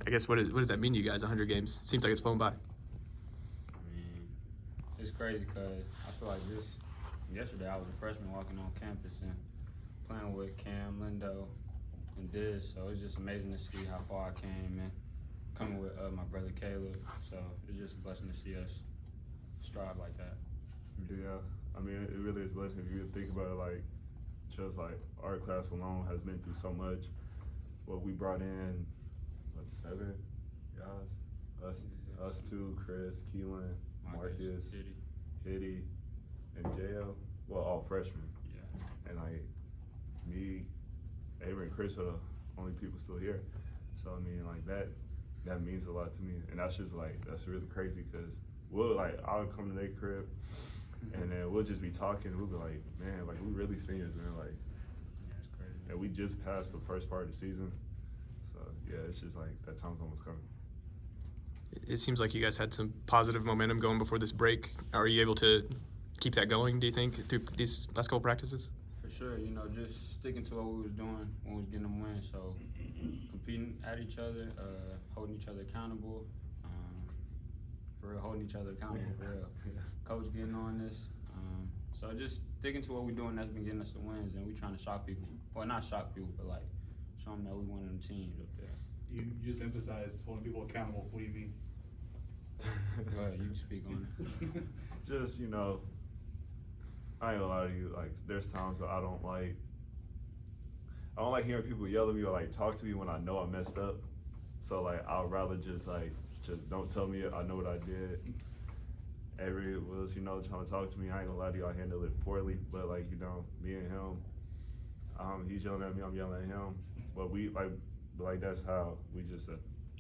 I guess what does that mean to you guys? 100 games seems like it's flown by. I mean, it's crazy because I feel like just yesterday I was a freshman walking on campus and playing with Cam, Lindo, and Diz. So it's just amazing to see how far I came and coming with my brother Kalib. So it's just a blessing to see us strive like that. Yeah, I mean, it really is a blessing if you think about it. Like, just like our class alone has been through so much. What we brought in, what, 7 guys? Us two, Chris, Keelan, Marcus, Hitty, and J.O. Well, all freshmen. Yeah. And like me, Avery, and Chris are the only people still here. So I mean, like that means a lot to me, and that's just like that's really crazy because I'll come to their crib, and then we'll just be talking. We'll be like, man, like we really seniors, man, like. That's crazy. And we just passed the first part of the season, so yeah, it's just like that time's almost coming. It seems like you guys had some positive momentum going before this break. Are you able to keep that going, do you think, through these last couple practices? For sure, just sticking to what we was doing when we was getting them wins. So competing at each other, holding each other accountable, for real, holding each other accountable, for real. Coach getting on this. So just sticking to what we're doing that's been getting us the wins, and we trying to shock people. Well, not shock people, but like show them that we one of them teams up there. You just emphasized holding people accountable. What do you mean? Go ahead, you can speak on it. Just, I ain't gonna lie to you, like there's times where I don't like hearing people yell at me or like talk to me when I know I messed up. So like I'd rather just don't tell me I know what I did. Avery was, trying to talk to me. I ain't gonna lie to you, I handled it poorly, but like, me and him, he's yelling at me, I'm yelling at him. But we like that's how we just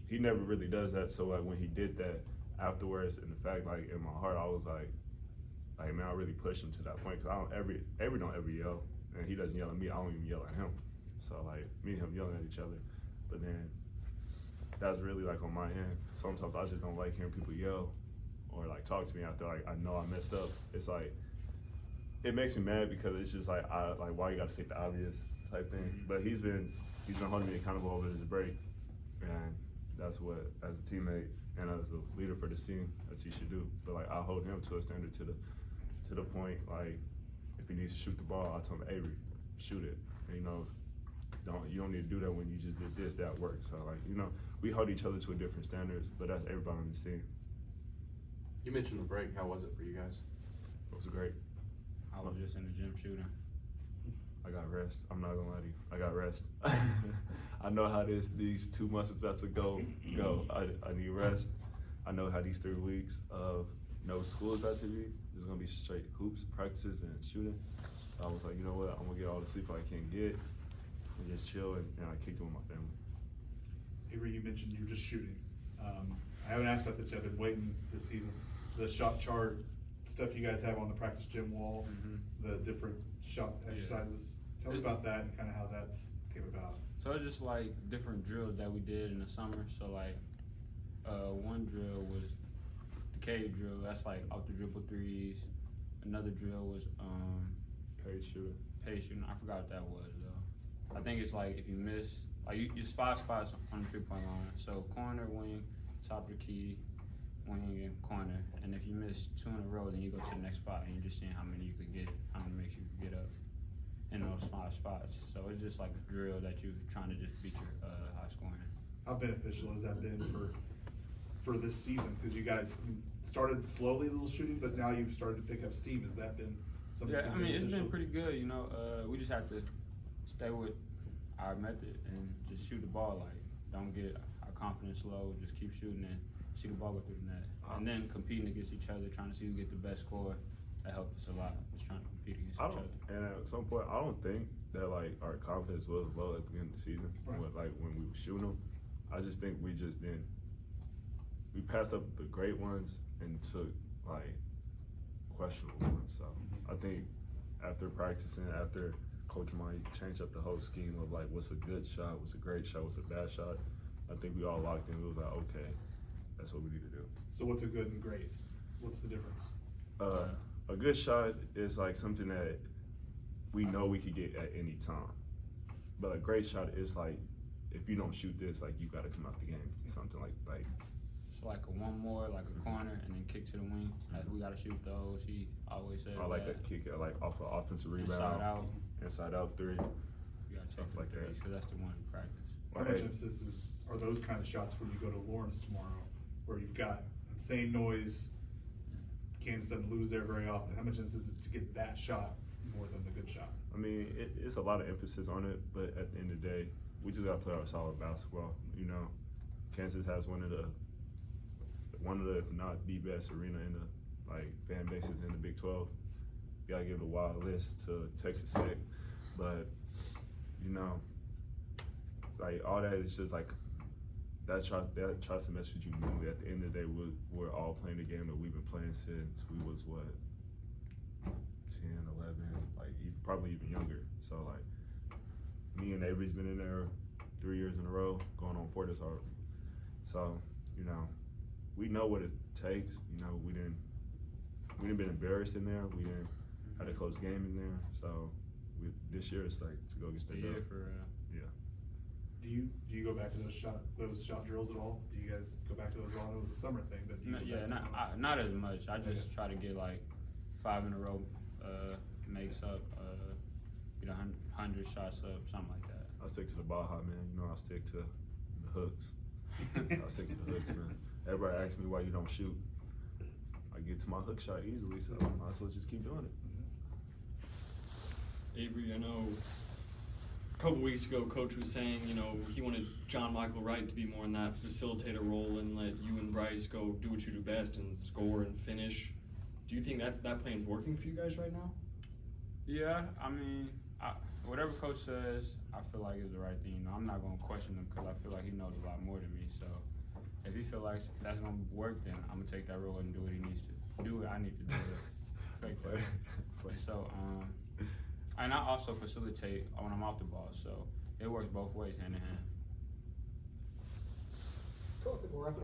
he never really does that. So like when he did that afterwards, and the fact like in my heart I was like man, I really pushed him to that point because Avery don't ever yell, and he doesn't yell at me. I don't even yell at him. So like me and him yelling at each other, but then that's really like on my end. Sometimes I just don't like hearing people yell or like talk to me after like I know I messed up. It's like it makes me mad because it's just like why you gotta state the obvious type thing. But he's been holding me accountable over this break, and that's what as a teammate and as a leader for this team that's he should do. But like I hold him to a standard to the point like if he needs to shoot the ball, I tell him, Avery, shoot it. And, you don't need to do that when you just did this, that works. So like we hold each other to a different standards, but that's everybody on this team. You mentioned the break. How was it for you guys? It was great. I was just in the gym shooting. I got rest. I'm not gonna lie to you. I got rest. I know how these 2 months is about to go. I need rest. I know how these 3 weeks of no school is about to be. There's gonna be straight hoops, practices, and shooting. I was like, you know what? I'm gonna get all the sleep I can get and just chill, and I kicked it with my family. Avery, you mentioned you were just shooting. I haven't asked about this yet. I've been waiting this season. The shot chart stuff you guys have on the practice gym wall, the different shot exercises. Tell me about that and kind of how that's came about. So it's just like different drills that we did in the summer. So like one drill was the cave drill. That's like off the dribble threes. Another drill was Pace shooting. I forgot what that was though. I think it's like if you miss, like it's 5 spots on the 3-point line. So corner, wing, top of the key, wing, and corner. And if you miss 2 in a row, then you go to the next spot and you're just seeing how many you could get, how many makes you could get up in those 5 spots. So it's just like a drill that you're trying to just beat your high scoring. How beneficial has that been for this season? Because you guys started slowly a little shooting, but now you've started to pick up steam. Has that been something? Yeah, I mean it's been pretty good. We just have to stay with our method and just shoot the ball. Like don't get our confidence low. Just keep shooting and see the ball go through the net. And then competing against each other, trying to see who get the best score. That helped us a lot. Just trying to compete against each other. And at some point, I don't think that like our confidence was low at the beginning of the season. Right. When we were shooting them, I just think we just didn't. We passed up the great ones and took like questionable ones. So I think after practicing, after Coach Mike changed up the whole scheme of like what's a good shot, what's a great shot, what's a bad shot, I think we all locked in. We was like, okay, that's what we need to do. So what's a good and great? What's the difference? A good shot is like something that we know we could get at any time. But a great shot is like if you don't shoot this, like you got to come out the game. Something like So like a one more, like a corner, and then kick to the wing. Like we gotta shoot those. He always said or like that. a kick, like off an offensive Inside rebound, out. inside out three. You gotta check Stuff for like the that. threes, 'cause that's the one in practice. How much emphasis are those kind of shots when you go to Lawrence tomorrow, where you've got insane noise? Kansas doesn't lose there very often. How much emphasis is to get that shot more than the good shot? I mean, it's a lot of emphasis on it, but at the end of the day, we just gotta play our solid basketball. You know, Kansas has one of the, if not the best arena in the fan bases in the Big 12. You gotta give a wild list to Texas Tech, but you know, like all that is just like that tries to mess with you mentally. At the end of the day, we're all playing the game that we've been playing since we was 10, 11, probably even younger. So like me and Avery's been in there 3 years in a row, going on 4 this hard. So, you know, we know what it takes. You know, we didn't been embarrassed in there. We didn't had a close game in there. So this year it's like to go get the Yeah, dub. for Yeah. Do you go back to those shot drills at all? Do you guys go back to those at all? I know it was a summer thing, but do you go yeah, back to them? not as much. I just try to get like 5 in a row, makes up, get 100 shots up, something like that. I stick to the Baja, man. You know, I stick to the hooks. I stick to the hooks, man. Everybody asks me why you don't shoot. I get to my hook shot easily, so I might as well just keep doing it. Avery, I know a couple weeks ago, Coach was saying, you know, he wanted John Michael Wright to be more in that facilitator role and let you and Bryce go do what you do best and score and finish. Do you think that plan's working for you guys right now? Yeah, I mean, whatever coach says, I feel like is the right thing. You know, I'm not gonna question him because I feel like he knows a lot more than me. So if he feel like that's gonna work, then I'm gonna take that role and do what he needs to do. What I need to do to affect that. And so, and I also facilitate when I'm off the ball. So it works both ways, hand in hand. Cool, I think we'll wrap it up.